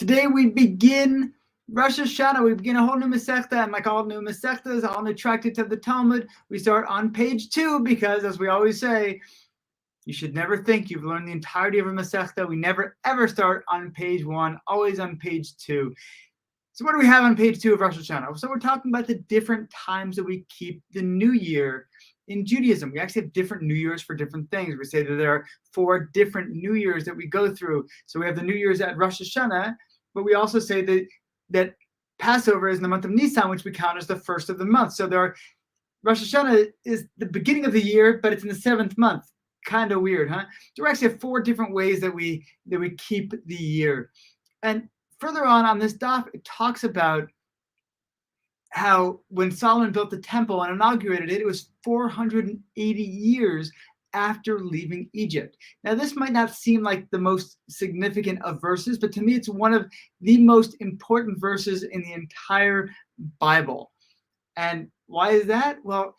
Today we begin Rosh Hashana. We begin a whole new Masechta, and like all new Masechtas, all new tractates of the Talmud, we start on page 2 because, as we always say, you should never think you've learned the entirety of a Masechta. We never ever start on page 1, always on page 2. So what do we have on page 2 of Rosh Hashana? So we're talking about the different times that we keep the new year in Judaism. We actually have different New Years for different things. We say that there are 4 different New Years that we go through. So we have the New Year's at Rosh Hashana, but we also say that Passover is in the month of Nisan, which we count as the first of the month. So Rosh Hashanah is the beginning of the year, but it's in the 7th month. Kind of weird, huh? So we actually have 4 different ways that we keep the year. And further on this daf, it talks about how when Solomon built the temple and inaugurated it, it was 480 years after leaving Egypt. Now, this might not seem like the most significant of verses, but to me, it's one of the most important verses in the entire Bible. And why is that? Well,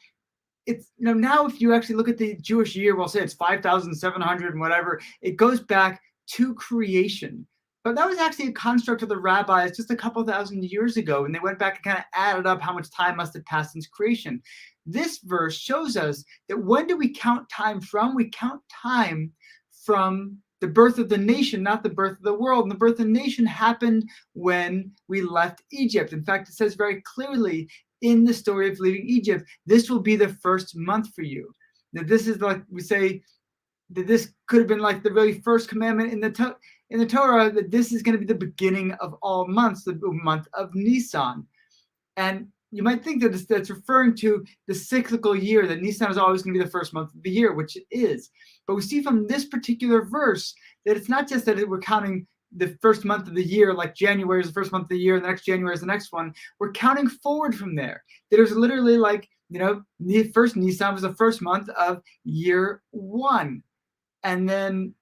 it's, now if you actually look at the Jewish year, we'll say it's 5,700 and whatever, it goes back to creation. But that was actually a construct of the rabbis just a couple thousand years ago, and they went back and kind of added up how much time must have passed since creation. This verse shows us that when do we count time from? We count time from the birth of the nation, not the birth of the world. And the birth of the nation happened when we left Egypt. In fact, it says very clearly in the story of leaving Egypt, this will be the first month for you. That this is like, we say, that this could have been like the very first commandment in the Torah, that this is going to be the beginning of all months, the month of Nisan. And you might think that that's referring to the cyclical year, that Nisan is always going to be the first month of the year, which it is. But we see from this particular verse that it's not just that we're counting the first month of the year, like January is the first month of the year, and the next January is the next one. We're counting forward from there. That it was literally like, the first Nisan was the first month of year 1. And then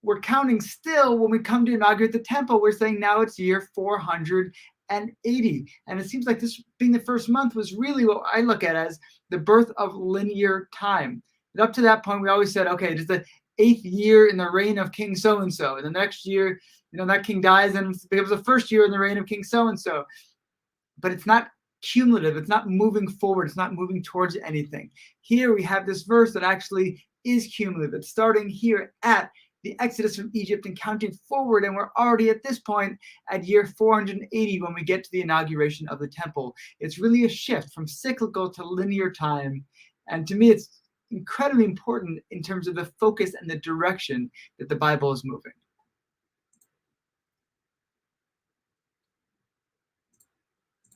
we're counting still when we come to inaugurate the temple, we're saying now it's year 480. And it seems like this being the first month was really what I look at as the birth of linear time. And up to that point, we always said, okay, it's the 8th year in the reign of King so-and-so. And the next year, that king dies and it becomes the first year in the reign of King so-and-so. But it's not cumulative. It's not moving forward. It's not moving towards anything. Here we have this verse that actually is cumulative. It's starting here at the Exodus from Egypt and counting forward, and we're already at this point at year 480 when we get to the inauguration of the temple. It's really a shift from cyclical to linear time, and to me it's incredibly important in terms of the focus and the direction that the Bible is moving.